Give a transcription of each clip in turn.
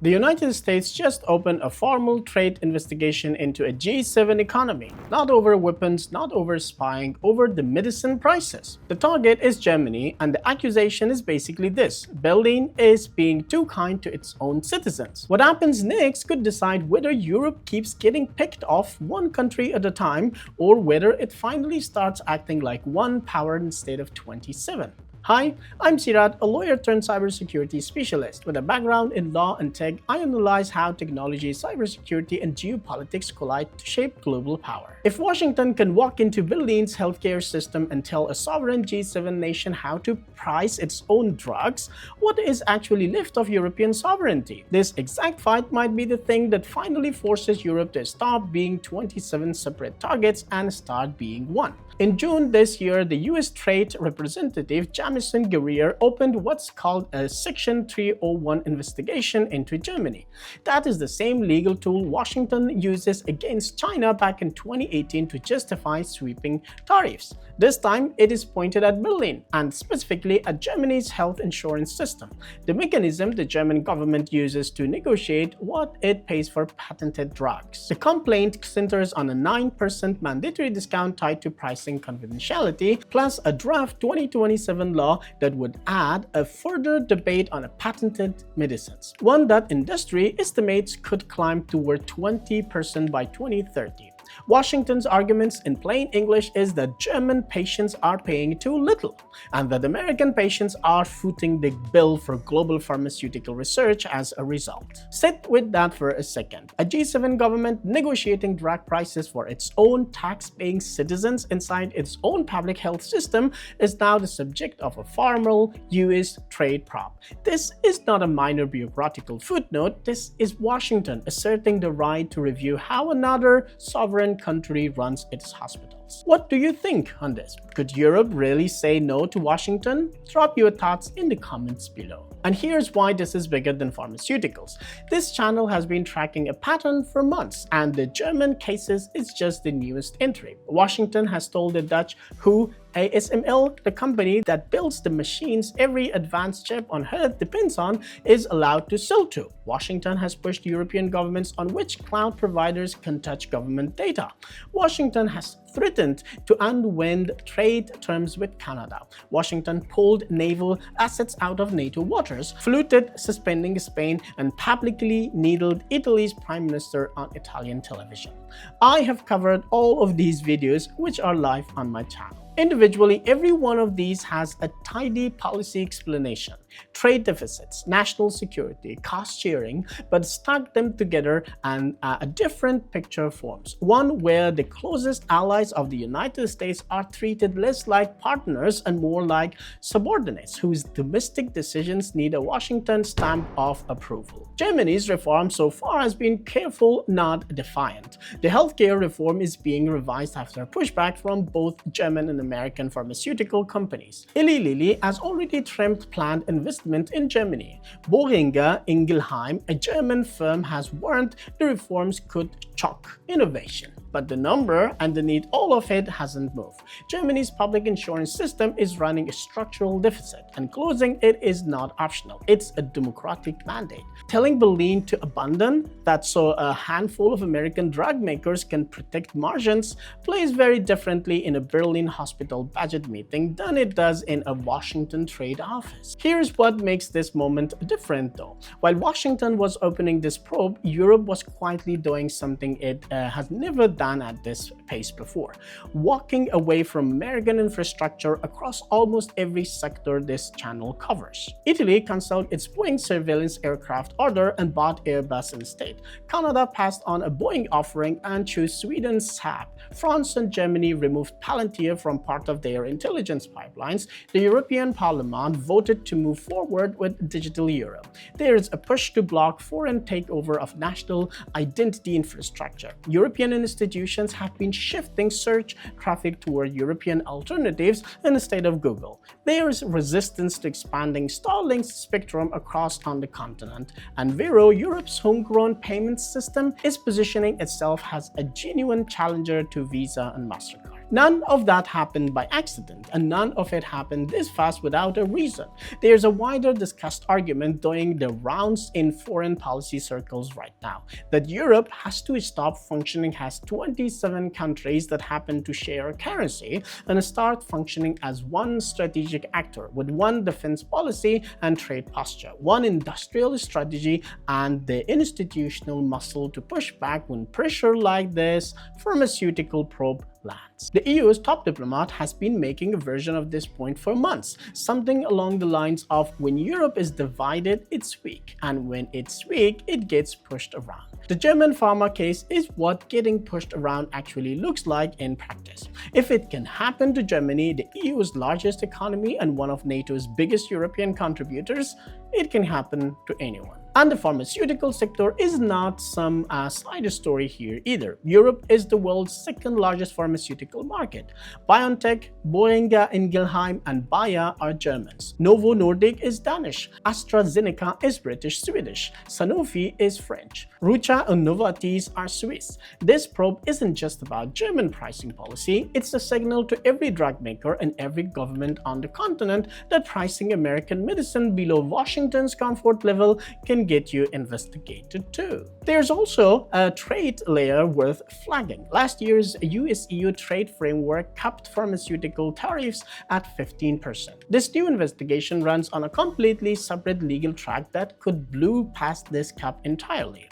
The United States just opened a formal trade investigation into a G7 economy, not over weapons, not over spying, over the medicine prices. The target is Germany, and the accusation is basically this: Berlin is being too kind to its own citizens. What happens next could decide whether Europe keeps getting picked off one country at a time, or whether it finally starts acting like one power instead of 27. Hi, I'm Sirat, a lawyer turned cybersecurity specialist. With a background in law and tech, I analyze how technology, cybersecurity, and geopolitics collide to shape global power. If Washington can walk into Berlin's healthcare system and tell a sovereign G7 nation how to price its own drugs, what is actually left of European sovereignty? This exact fight might be the thing that finally forces Europe to stop being 27 separate targets and start being one. In June this year, the US Trade Representative Jamison Guerrier opened what's called a Section 301 investigation into Germany. That is the same legal tool Washington uses against China back in 2018 to justify sweeping tariffs. This time, it is pointed at Berlin, and specifically at Germany's health insurance system, the mechanism the German government uses to negotiate what it pays for patented drugs. The complaint centers on a 9% mandatory discount tied to pricing confidentiality, plus a draft 2027 law that would add a further debate on patented medicines, one that industry estimates could climb toward 20% by 2030. Washington's arguments in plain English is that German patients are paying too little, and that American patients are footing the bill for global pharmaceutical research as a result. Sit with that for a second. A G7 government negotiating drug prices for its own tax-paying citizens inside its own public health system is now the subject of a formal US trade probe. This is not a minor bureaucratical footnote. This is Washington asserting the right to review how another sovereign country runs its hospitals. What do you think on this? Could Europe really say no to Washington? Drop your thoughts in the comments below. And here's why this is bigger than pharmaceuticals. This channel has been tracking a pattern for months, and the German cases is just the newest entry. Washington has told the Dutch WHO ASML, the company that builds the machines every advanced chip on Earth depends on, is allowed to sell to. Washington has pushed European governments on which cloud providers can touch government data. Washington has threatened to unwind trade terms with Canada. Washington pulled naval assets out of NATO waters, flouted suspending Spain, and publicly needled Italy's prime minister on Italian television. I have covered all of these videos, which are live on my channel. Individually, every one of these has a tidy policy explanation: trade deficits, national security, cost sharing, but stuck them together and a different picture forms. One where the closest allies of the United States are treated less like partners and more like subordinates whose domestic decisions need a Washington stamp of approval. Germany's reform so far has been careful, not defiant. The healthcare reform is being revised after pushback from both German and American pharmaceutical companies. Eli Lilly has already trimmed planned investment in Germany. Boehringer Ingelheim, a German firm, has warned the reforms could choke innovation. But the number underneath all of it hasn't moved. Germany's public insurance system is running a structural deficit, and closing it is not optional. It's a democratic mandate. Telling Berlin to abandon that so a handful of American drug makers can protect margins plays very differently in a Berlin hospital budget meeting than it does in a Washington trade office. Here's what makes this moment different though. While Washington was opening this probe, Europe was quietly doing something it has never done at this pace before: walking away from American infrastructure across almost every sector this channel covers. Italy canceled its Boeing surveillance aircraft order and bought Airbus instead. Canada passed on a Boeing offering and chose Sweden's Saab. France and Germany removed Palantir from part of their intelligence pipelines. The European Parliament voted to move forward with Digital Euro. There is a push to block foreign takeover of national identity infrastructure. European institutions have been shifting search traffic toward European alternatives instead of Google. There is resistance to expanding Starlink's spectrum across on the continent, and Vero, Europe's homegrown payments system, is positioning itself as a genuine challenger to Visa and MasterCard. None of that happened by accident, and none of it happened this fast without a reason. There's a wider discussed argument doing the rounds in foreign policy circles right now that Europe has to stop functioning as 27 countries that happen to share a currency and start functioning as one strategic actor with one defense policy and trade posture, one industrial strategy, and the institutional muscle to push back when pressure like this pharmaceutical probe lands. The EU's top diplomat has been making a version of this point for months, something along the lines of when Europe is divided, it's weak, and when it's weak, it gets pushed around. The German pharma case is what getting pushed around actually looks like in practice. If it can happen to Germany, the EU's largest economy and one of NATO's biggest European contributors, it can happen to anyone. And the pharmaceutical sector is not some side story here either. Europe is the world's second largest pharmaceutical market. BioNTech, Boehringer Ingelheim, and Bayer are Germans. Novo Nordisk is Danish. AstraZeneca is British-Swedish. Sanofi is French. Rucha and Novartis are Swiss. This probe isn't just about German pricing policy, it's a signal to every drug maker and every government on the continent that pricing American medicine below Washington's comfort level can get you investigated too. There's also a trade layer worth flagging. Last year's US-EU trade framework capped pharmaceutical tariffs at 15%. This new investigation runs on a completely separate legal track that could blow past this cap entirely.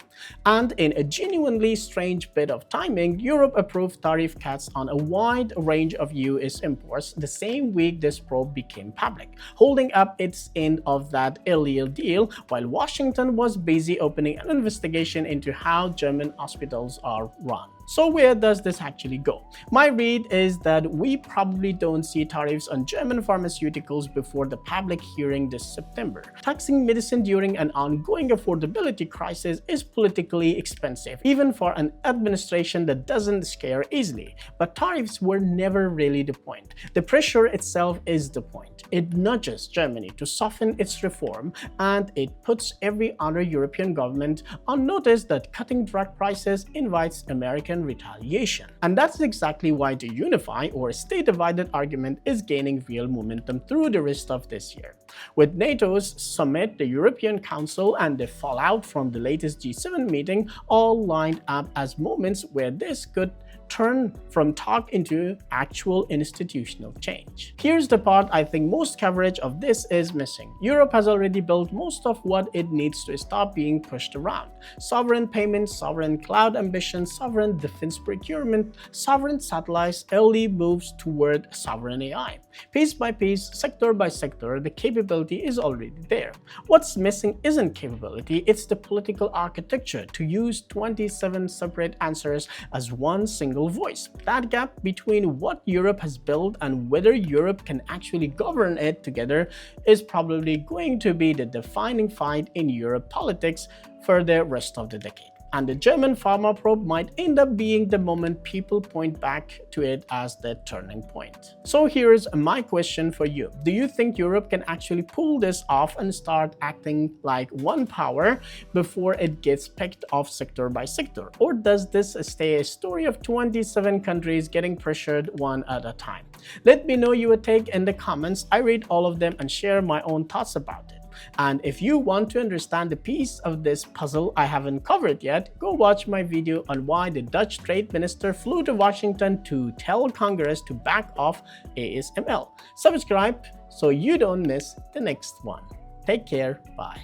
And in a genuinely strange bit of timing, Europe approved tariff cuts on a wide range of US imports the same week this probe became public, holding up its end of that earlier deal while Washington was busy opening an investigation into how German hospitals are run. So where does this actually go? My read is that we probably don't see tariffs on German pharmaceuticals before the public hearing this September. Taxing medicine during an ongoing affordability crisis is politically expensive, even for an administration that doesn't scare easily. But tariffs were never really the point. The pressure itself is the point. It nudges Germany to soften its reform, and it puts every other European government on notice that cutting drug prices invites American retaliation. And that's exactly why the unify or stay divided argument is gaining real momentum through the rest of this year. With NATO's summit, the European Council, and the fallout from the latest G7 meeting all lined up as moments where this could turn from talk into actual institutional change. Here's the part I think most coverage of this is missing. Europe has already built most of what it needs to stop being pushed around. Sovereign payments, sovereign cloud ambitions, sovereign defense procurement, sovereign satellites, early moves toward sovereign AI. Piece by piece, sector by sector, the capability is already there. What's missing isn't capability, it's the political architecture to use 27 separate answers as one single voice. That gap between what Europe has built and whether Europe can actually govern it together is probably going to be the defining fight in Europe politics for the rest of the decade. And the German pharma probe might end up being the moment people point back to it as the turning point. So here's my question for you. Do you think Europe can actually pull this off and start acting like one power before it gets picked off sector by sector? Or does this stay a story of 27 countries getting pressured one at a time? Let me know your take in the comments. I read all of them and share my own thoughts about it. And if you want to understand the piece of this puzzle I haven't covered yet, go watch my video on why the Dutch trade minister flew to Washington to tell Congress to back off ASML. Subscribe so you don't miss the next one. Take care. Bye.